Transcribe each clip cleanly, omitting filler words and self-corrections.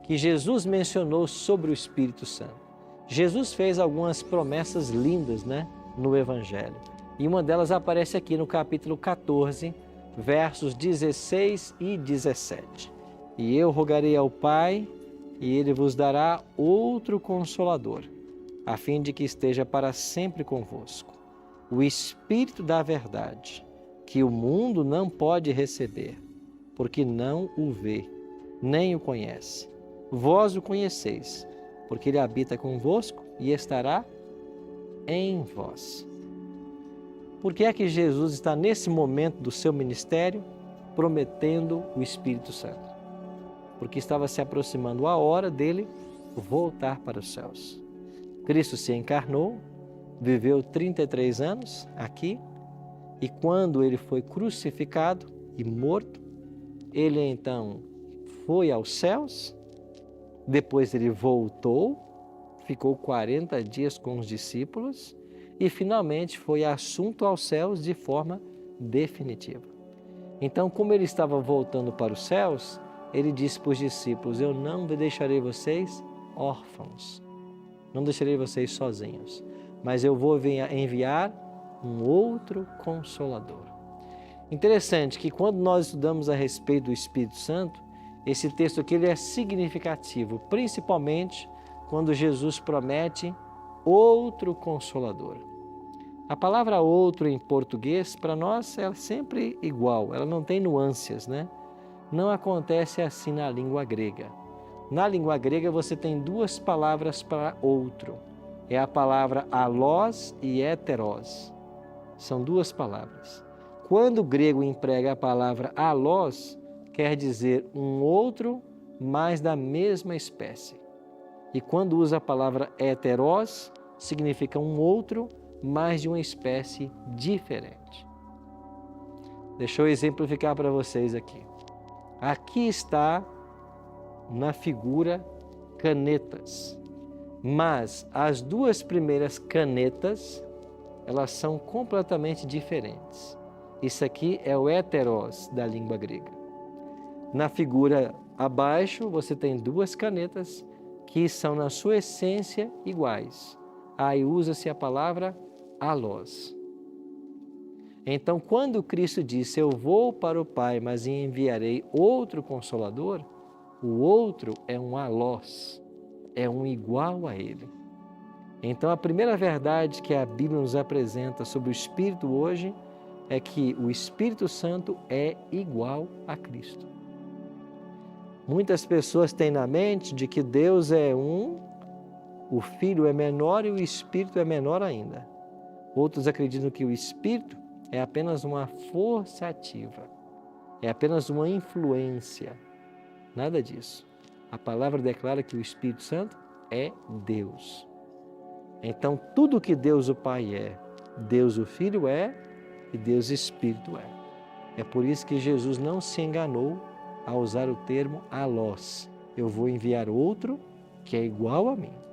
que Jesus mencionou sobre o Espírito Santo. Jesus fez algumas promessas lindas, no Evangelho. E uma delas aparece aqui no capítulo 14, versos 16 e 17. E eu rogarei ao Pai, e Ele vos dará outro Consolador, a fim de que esteja para sempre convosco. O Espírito da verdade, que o mundo não pode receber, porque não o vê, nem o conhece. Vós o conheceis, porque Ele habita convosco e estará em vós. Por que é que Jesus está nesse momento do seu ministério prometendo o Espírito Santo? Porque estava se aproximando a hora dele voltar para os céus. Cristo se encarnou, viveu 33 anos aqui, e quando ele foi crucificado e morto, ele então foi aos céus, depois ele voltou, ficou 40 dias com os discípulos e finalmente foi assunto aos céus de forma definitiva. Então, como ele estava voltando para os céus, ele disse para os discípulos: eu não deixarei vocês órfãos, não deixarei vocês sozinhos, mas eu vou enviar um outro Consolador. Interessante que quando nós estudamos a respeito do Espírito Santo, esse texto aqui ele é significativo, principalmente quando Jesus promete outro Consolador. A palavra outro em português, para nós, é sempre igual, ela não tem nuances, Não acontece assim na língua grega. Na língua grega você tem duas palavras para outro. É a palavra alós e heteros. São duas palavras. Quando o grego emprega a palavra alós, quer dizer um outro, mas da mesma espécie. E quando usa a palavra heteros, significa um outro, mas de uma espécie diferente. Deixa eu exemplificar para vocês aqui. Aqui está na figura canetas, mas as duas primeiras canetas, elas são completamente diferentes. Isso aqui é o heteros da língua grega. Na figura abaixo, você tem duas canetas que são, na sua essência, iguais. Aí usa-se a palavra alós. Então, quando Cristo disse, eu vou para o Pai, mas enviarei outro Consolador, o outro é um alós, é um igual a Ele. Então, a primeira verdade que a Bíblia nos apresenta sobre o Espírito hoje é que o Espírito Santo é igual a Cristo. Muitas pessoas têm na mente de que Deus é um, o Filho é menor e o Espírito é menor ainda. Outros acreditam que o Espírito é apenas uma força ativa, é apenas uma influência. Nada disso. A palavra declara que o Espírito Santo é Deus. Então, tudo que Deus o Pai é, Deus o Filho é e Deus o Espírito é. É por isso que Jesus não se enganou ao usar o termo alós. Eu vou enviar outro que é igual a mim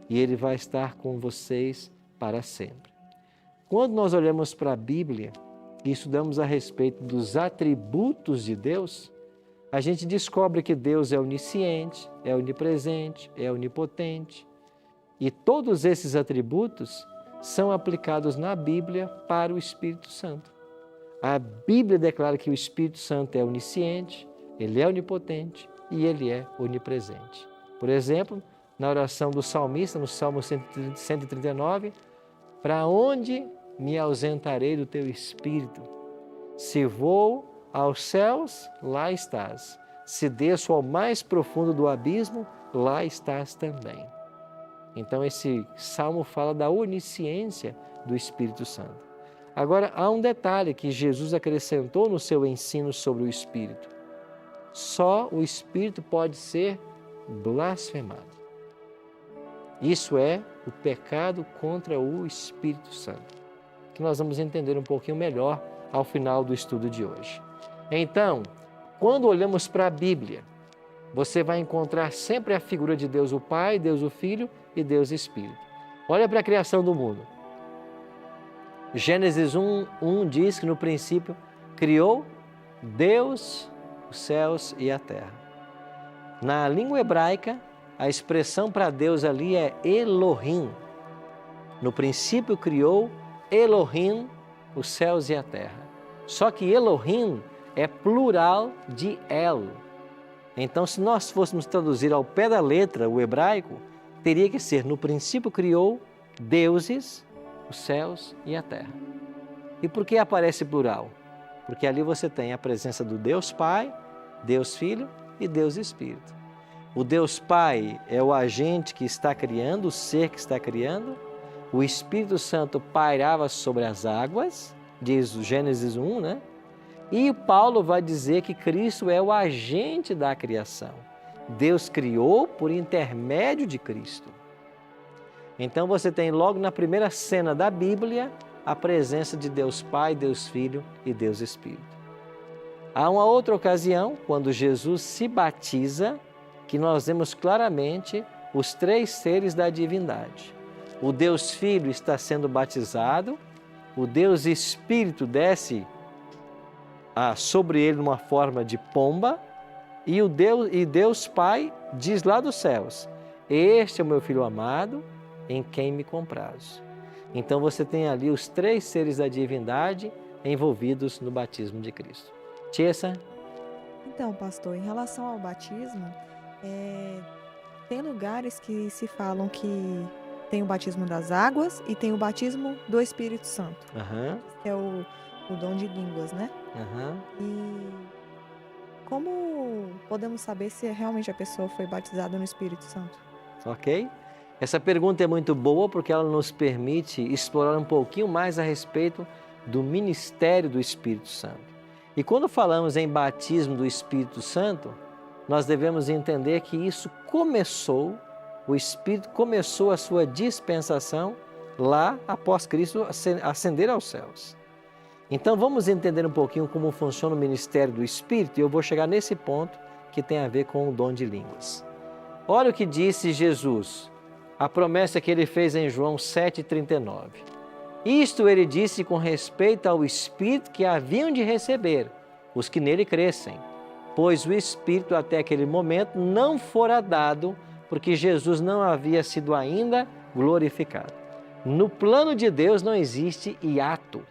e ele vai estar com vocês para sempre. Quando nós olhamos para a Bíblia e estudamos a respeito dos atributos de Deus, a gente descobre que Deus é onisciente, é onipresente, é onipotente. E todos esses atributos são aplicados na Bíblia para o Espírito Santo. A Bíblia declara que o Espírito Santo é onisciente, ele é onipotente e ele é onipresente. Por exemplo, na oração do salmista, no Salmo 139, para onde me ausentarei do teu Espírito? Se vou aos céus, lá estás. Se desço ao mais profundo do abismo, lá estás também. Então esse salmo fala da onisciência do Espírito Santo. Agora, há um detalhe que Jesus acrescentou no seu ensino sobre o Espírito. Só o Espírito pode ser blasfemado. Isso é o pecado contra o Espírito Santo, que nós vamos entender um pouquinho melhor ao final do estudo de hoje. Então, quando olhamos para a Bíblia, você vai encontrar sempre a figura de Deus o Pai, Deus o Filho e Deus o Espírito. Olha para a criação do mundo. Gênesis 1 diz que no princípio criou Deus os céus e a terra. Na língua hebraica, a expressão para Deus ali é Elohim. No princípio criou Elohim os céus e a terra. Só que Elohim é plural de El. Então, se nós fôssemos traduzir ao pé da letra o hebraico, teria que ser: no princípio criou deuses, os céus e a terra. E por que aparece plural? Porque ali você tem a presença do Deus Pai, Deus Filho e Deus Espírito. O Deus Pai é o agente que está criando, o ser que está criando. O Espírito Santo pairava sobre as águas, diz o Gênesis 1, né? E Paulo vai dizer que Cristo é o agente da criação. Deus criou por intermédio de Cristo. Então você tem logo na primeira cena da Bíblia a presença de Deus Pai, Deus Filho e Deus Espírito. Há uma outra ocasião, quando Jesus se batiza, que nós vemos claramente os três seres da divindade. O Deus Filho está sendo batizado, o Deus Espírito desce sobre ele numa forma de pomba, e Deus Pai diz lá dos céus: este é o meu Filho amado, em quem me comprazo. Então você tem ali os três seres da divindade envolvidos no batismo de Cristo. Tiesa? Então, pastor, em relação ao batismo, tem lugares que se falam que tem o batismo das águas e tem o batismo do Espírito Santo, que é o dom de línguas, né? E como podemos saber se realmente a pessoa foi batizada no Espírito Santo? Ok. Essa pergunta é muito boa porque ela nos permite explorar um pouquinho mais a respeito do ministério do Espírito Santo. E quando falamos em batismo do Espírito Santo, nós devemos entender que isso começou, o Espírito começou a sua dispensação lá após Cristo ascender aos céus. Então vamos entender um pouquinho como funciona o ministério do Espírito, e eu vou chegar nesse ponto que tem a ver com o dom de línguas. Olha o que disse Jesus, a promessa que ele fez em João 7,39. Isto ele disse com respeito ao Espírito que haviam de receber os que nele crescem, pois o Espírito até aquele momento não fora dado, porque Jesus não havia sido ainda glorificado. No plano de Deus não existe hiato,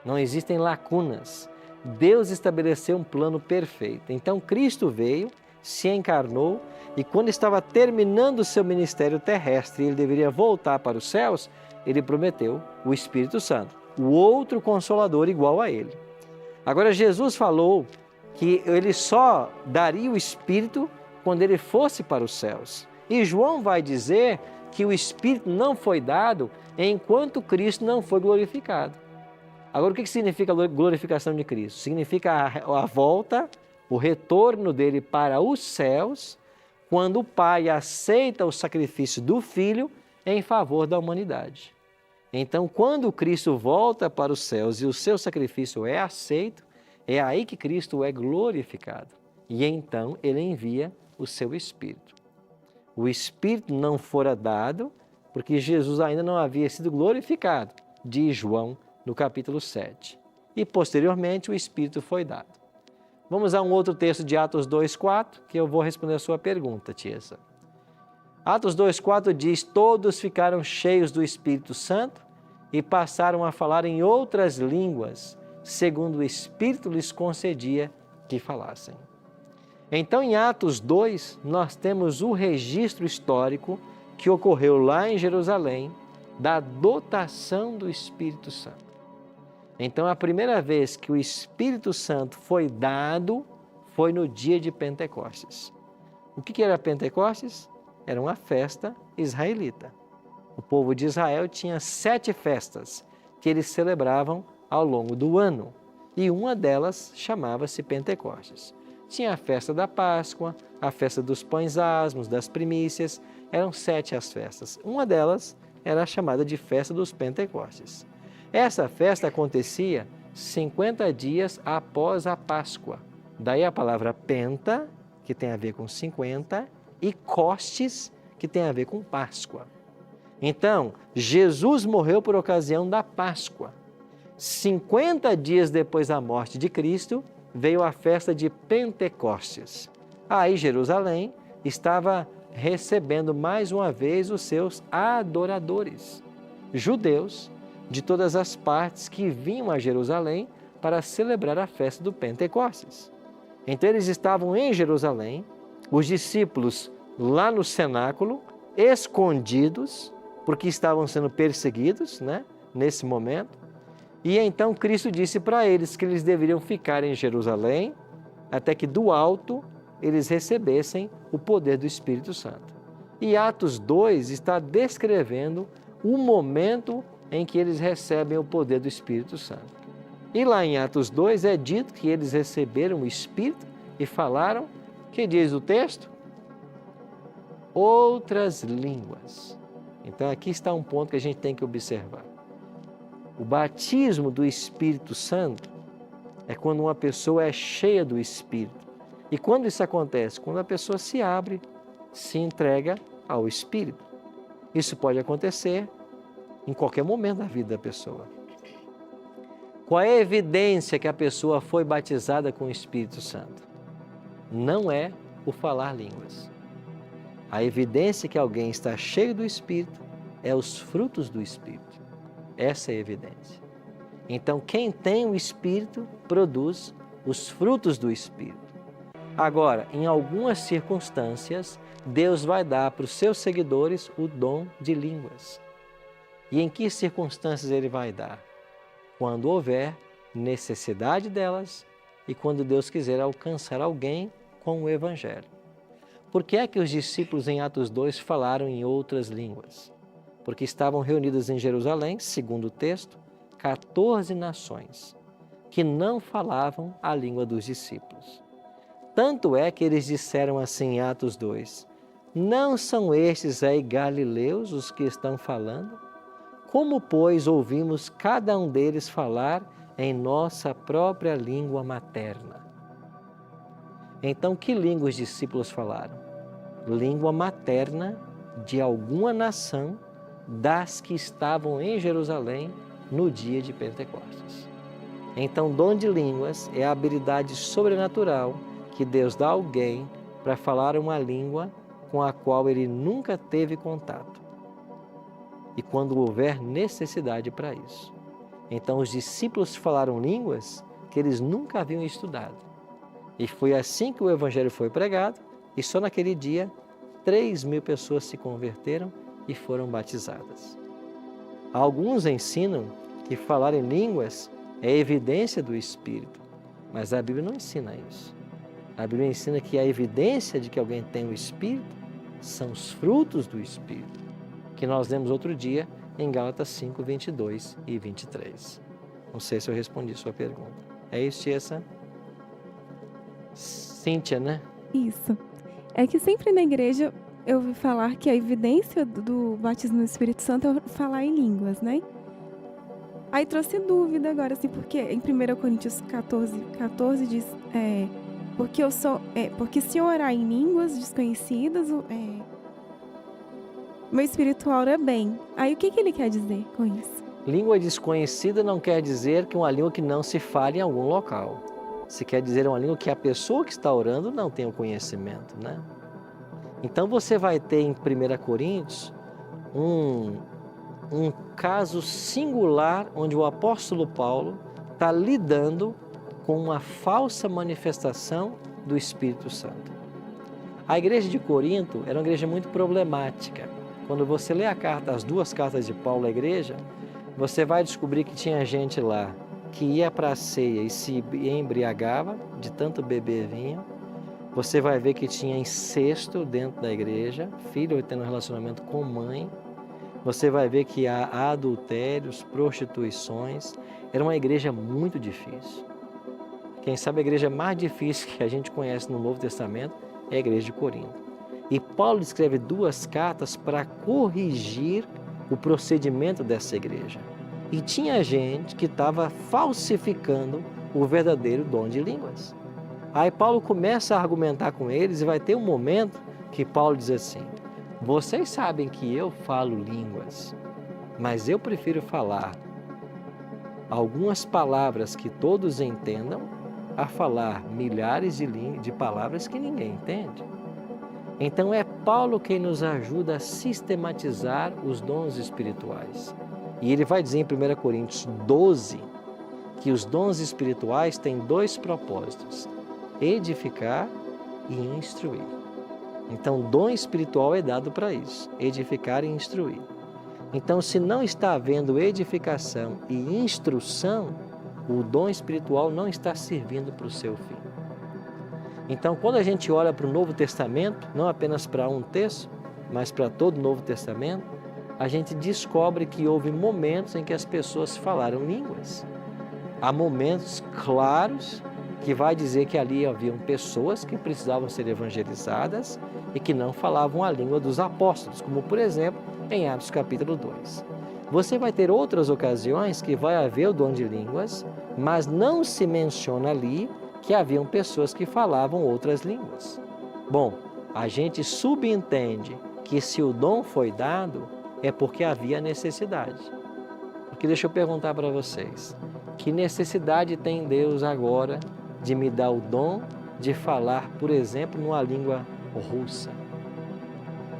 não existem lacunas. Deus estabeleceu um plano perfeito. Então Cristo veio, se encarnou, e quando estava terminando o seu ministério terrestre, ele deveria voltar para os céus, ele prometeu o Espírito Santo, o outro Consolador igual a ele. Agora Jesus falou que ele só daria o Espírito quando ele fosse para os céus. E João vai dizer que o Espírito não foi dado enquanto Cristo não foi glorificado. Agora, o que significa a glorificação de Cristo? Significa a volta, o retorno dele para os céus, quando o Pai aceita o sacrifício do Filho em favor da humanidade. Então, quando Cristo volta para os céus e o seu sacrifício é aceito, é aí que Cristo é glorificado. E então ele envia o seu Espírito. O Espírito não fora dado porque Jesus ainda não havia sido glorificado, diz João no capítulo 7. E posteriormente o Espírito foi dado. Vamos a um outro texto de Atos 2,4, que eu vou responder a sua pergunta, Tiesa. Atos 2,4 diz: todos ficaram cheios do Espírito Santo e passaram a falar em outras línguas, segundo o Espírito lhes concedia que falassem. Então, em Atos 2, nós temos o registro histórico que ocorreu lá em Jerusalém, da dotação do Espírito Santo. Então, a primeira vez que o Espírito Santo foi dado foi no dia de Pentecostes. O que era Pentecostes? Era uma festa israelita. O povo de Israel tinha 7 festas que eles celebravam ao longo do ano. E uma delas chamava-se Pentecostes. Tinha a festa da Páscoa, a festa dos pães asmos, das primícias. Eram 7 as festas. Uma delas era chamada de festa dos Pentecostes. Essa festa acontecia 50 dias após a Páscoa. Daí a palavra penta, que tem a ver com 50, e costes, que tem a ver com Páscoa. Então, Jesus morreu por ocasião da Páscoa. 50 dias depois da morte de Cristo, veio a festa de Pentecostes. Aí Jerusalém estava recebendo mais uma vez os seus adoradores, judeus de todas as partes que vinham a Jerusalém para celebrar a festa do Pentecostes. Então eles estavam em Jerusalém, os discípulos lá no cenáculo, escondidos, porque estavam sendo perseguidos, nesse momento. E então Cristo disse para eles que eles deveriam ficar em Jerusalém, até que do alto eles recebessem o poder do Espírito Santo. E Atos 2 está descrevendo o momento em que eles recebem o poder do Espírito Santo. E lá em Atos 2 é dito que eles receberam o Espírito e falaram, que diz o texto? Outras línguas. Então aqui está um ponto que a gente tem que observar. O batismo do Espírito Santo é quando uma pessoa é cheia do Espírito. E quando isso acontece? Quando a pessoa se abre, se entrega ao Espírito. Isso pode acontecer em qualquer momento da vida da pessoa. Qual é a evidência que a pessoa foi batizada com o Espírito Santo? Não é o falar línguas. A evidência que alguém está cheio do Espírito é os frutos do Espírito. Essa é a evidência. Então, quem tem o Espírito produz os frutos do Espírito. Agora, em algumas circunstâncias, Deus vai dar para os seus seguidores o dom de línguas. E em que circunstâncias Ele vai dar? Quando houver necessidade delas e quando Deus quiser alcançar alguém com o Evangelho. Por que é que os discípulos em Atos 2 falaram em outras línguas? Porque estavam reunidos em Jerusalém, segundo o texto, 14 nações que não falavam a língua dos discípulos. Tanto é que eles disseram assim em Atos 2, não são estes aí galileus os que estão falando? Como, pois, ouvimos cada um deles falar em nossa própria língua materna? Então, que língua os discípulos falaram? Língua materna de alguma nação das que estavam em Jerusalém no dia de Pentecostes. Então, dom de línguas é a habilidade sobrenatural que Deus dá a alguém para falar uma língua com a qual ele nunca teve contato. E quando houver necessidade para isso. Então, os discípulos falaram línguas que eles nunca haviam estudado. E foi assim que o Evangelho foi pregado, e só naquele dia 3.000 pessoas se converteram e foram batizadas. Alguns ensinam que falar em línguas é evidência do Espírito, mas a Bíblia não ensina isso. A Bíblia ensina que a evidência de que alguém tem o Espírito são os frutos do Espírito, que nós lemos outro dia em Gálatas 5, 22 e 23. Não sei se eu respondi a sua pergunta. É isso, Tiesa? Cíntia, né? Isso. É que sempre na igreja eu ouvi falar que a evidência do batismo no Espírito Santo é falar em línguas, né? Aí trouxe dúvida agora, assim, porque em 1 Coríntios 14 diz, porque se eu orar em línguas desconhecidas, meu espírito ora bem. Aí o que ele quer dizer com isso? Língua desconhecida não quer dizer que uma língua que não se fale em algum local. Se quer dizer uma língua que a pessoa que está orando não tem o conhecimento, né? Então você vai ter em 1 Coríntios um caso singular onde o apóstolo Paulo está lidando com uma falsa manifestação do Espírito Santo. A igreja de Corinto era uma igreja muito problemática. Quando você lê as duas cartas de Paulo à igreja, você vai descobrir que tinha gente lá que ia para a ceia e se embriagava de tanto beber vinho. Você vai ver que tinha incesto dentro da igreja, filho tendo relacionamento com mãe. Você vai ver que há adultérios, prostituições. Era uma igreja muito difícil. Quem sabe a igreja mais difícil que a gente conhece no Novo Testamento é a igreja de Corinto. E Paulo escreve 2 cartas para corrigir o procedimento dessa igreja. E tinha gente que estava falsificando o verdadeiro dom de línguas. Aí Paulo começa a argumentar com eles e vai ter um momento que Paulo diz assim, vocês sabem que eu falo línguas, mas eu prefiro falar algumas palavras que todos entendam, a falar milhares de palavras que ninguém entende. Então é Paulo quem nos ajuda a sistematizar os dons espirituais. E ele vai dizer em 1 Coríntios 12 que os dons espirituais têm 2 propósitos: edificar e instruir. Então, dom espiritual é dado para isso, edificar e instruir. Então, se não está havendo edificação e instrução, o dom espiritual não está servindo para o seu fim. Então, quando a gente olha para o Novo Testamento, não apenas para um texto, mas para todo o Novo Testamento, a gente descobre que houve momentos em que as pessoas falaram línguas. Há momentos claros que vai dizer que ali haviam pessoas que precisavam ser evangelizadas e que não falavam a língua dos apóstolos, como por exemplo em Atos capítulo 2. Você vai ter outras ocasiões que vai haver o dom de línguas, mas não se menciona ali que haviam pessoas que falavam outras línguas. Bom, a gente subentende que se o dom foi dado, é porque havia necessidade. Porque deixa eu perguntar para vocês, que necessidade tem Deus agora de me dar o dom de falar, por exemplo, numa língua russa?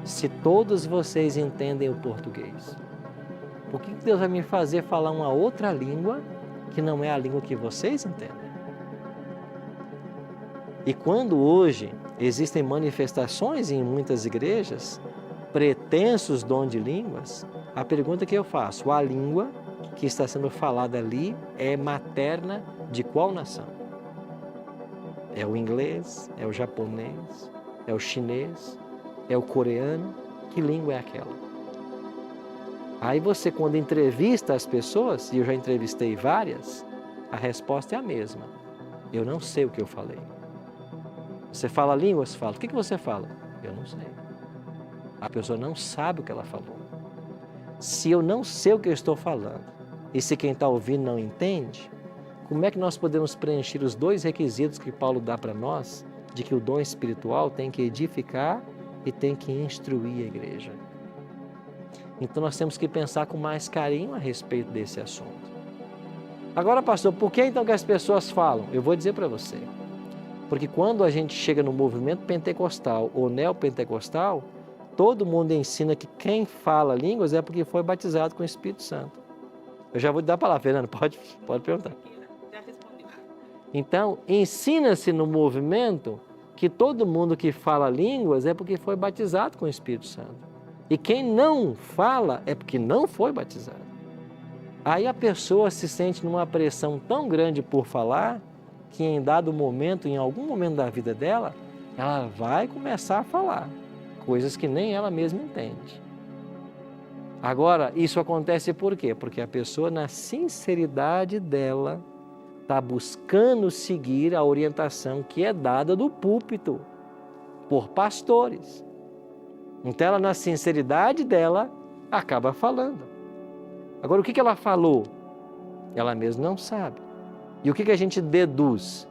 Se todos vocês entendem o português, por que Deus vai me fazer falar uma outra língua que não é a língua que vocês entendem? E quando hoje existem manifestações em muitas igrejas, pretensos dom de línguas, a pergunta que eu faço, a língua que está sendo falada ali é materna de qual nação? É o inglês? É o japonês? É o chinês? É o coreano? Que língua é aquela? Aí você, quando entrevista as pessoas, e eu já entrevistei várias, a resposta é a mesma. Eu não sei o que eu falei. Você fala línguas? Fala. O que você fala? Eu não sei. A pessoa não sabe o que ela falou. Se eu não sei o que eu estou falando, e se quem está ouvindo não entende, como é que nós podemos preencher os 2 requisitos que Paulo dá para nós, de que o dom espiritual tem que edificar e tem que instruir a igreja? Então nós temos que pensar com mais carinho a respeito desse assunto. Agora, pastor, por que então que as pessoas falam? Eu vou dizer para você. Porque quando a gente chega no movimento pentecostal ou neopentecostal, todo mundo ensina que quem fala línguas é porque foi batizado com o Espírito Santo. Eu já vou te dar a palavra, Fernando, pode perguntar. Já respondi. Então, ensina-se no movimento que todo mundo que fala línguas é porque foi batizado com o Espírito Santo. E quem não fala é porque não foi batizado. Aí a pessoa se sente numa pressão tão grande por falar, que em dado momento, em algum momento da vida dela, ela vai começar a falar coisas que nem ela mesma entende. Agora, isso acontece por quê? Porque a pessoa, na sinceridade dela, está buscando seguir a orientação que é dada do púlpito por pastores. Então, ela, na sinceridade dela, acaba falando. Agora, o que ela falou? Ela mesma não sabe. E o que a gente deduz?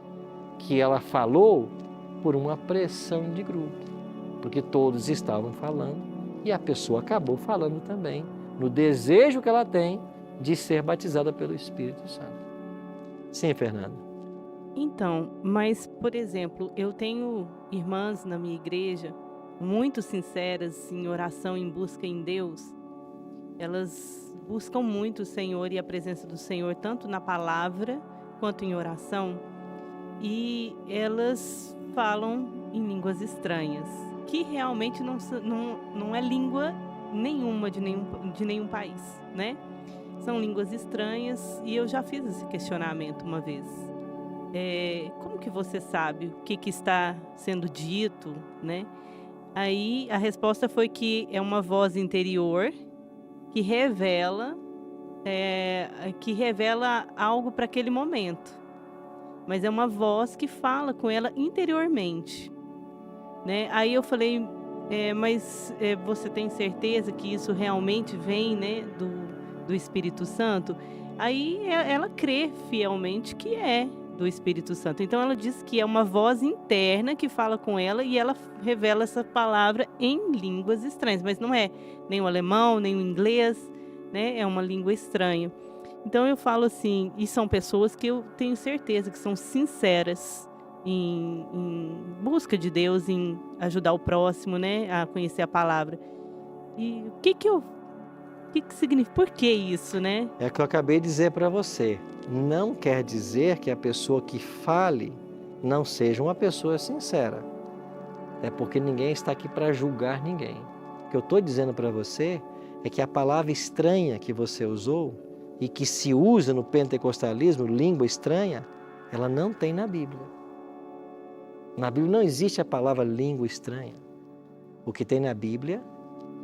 Que ela falou por uma pressão de grupo, porque todos estavam falando e a pessoa acabou falando também, no desejo que ela tem de ser batizada pelo Espírito Santo. Sim, Fernanda. Então, mas, por exemplo, eu tenho irmãs na minha igreja muito sinceras em oração, em busca em Deus. Elas buscam muito o Senhor e a presença do Senhor, tanto na palavra quanto em oração, e elas falam em línguas estranhas, que realmente não é língua nenhuma de nenhum país, né? São línguas estranhas, e eu já fiz esse questionamento uma vez. Como que você sabe o que está sendo dito, né? Aí a resposta foi que é uma voz interior que revela algo para aquele momento. Mas é uma voz que fala com ela interiormente, né? Aí eu falei, mas você tem certeza que isso realmente vem, né, do Espírito Santo? Aí ela crê fielmente que é do Espírito Santo. Então ela diz que é uma voz interna que fala com ela e ela revela essa palavra em línguas estranhas, mas não é nem o alemão, nem o inglês, né? É uma língua estranha. Então eu falo assim, e são pessoas que eu tenho certeza que são sinceras em busca de Deus, em ajudar o próximo, né, a conhecer a palavra. E o que que significa? Por que isso, né? É o que eu acabei de dizer para você. Não quer dizer que a pessoa que fale não seja uma pessoa sincera. É porque ninguém está aqui para julgar ninguém. O que eu estou dizendo para você é que a palavra estranha que você usou e que se usa no pentecostalismo, língua estranha, ela não tem na Bíblia. Na Bíblia não existe a palavra língua estranha. O que tem na Bíblia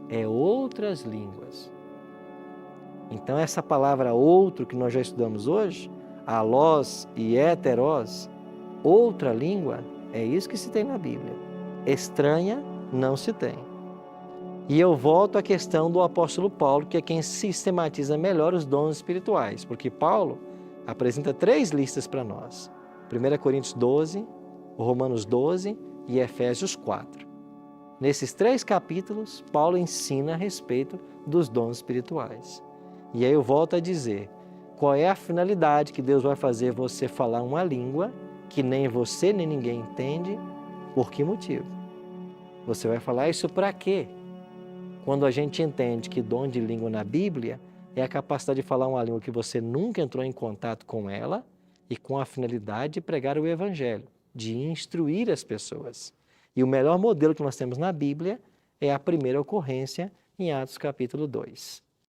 é outras línguas. Então essa palavra outro que nós já estudamos hoje, alós e heterós, outra língua, é isso que se tem na Bíblia. Estranha não se tem. E eu volto à questão do apóstolo Paulo, que é quem sistematiza melhor os dons espirituais, porque Paulo apresenta 3 listas para nós. 1 Coríntios 12, Romanos 12 e Efésios 4. Nesses 3 capítulos, Paulo ensina a respeito dos dons espirituais. E aí eu volto a dizer, qual é a finalidade que Deus vai fazer você falar uma língua que nem você nem ninguém entende? Por que motivo? Você vai falar isso para quê? Quando a gente entende que dom de língua na Bíblia é a capacidade de falar uma língua que você nunca entrou em contato com ela e com a finalidade de pregar o Evangelho, de instruir as pessoas. E o melhor modelo que nós temos na Bíblia é a primeira ocorrência em Atos capítulo 2.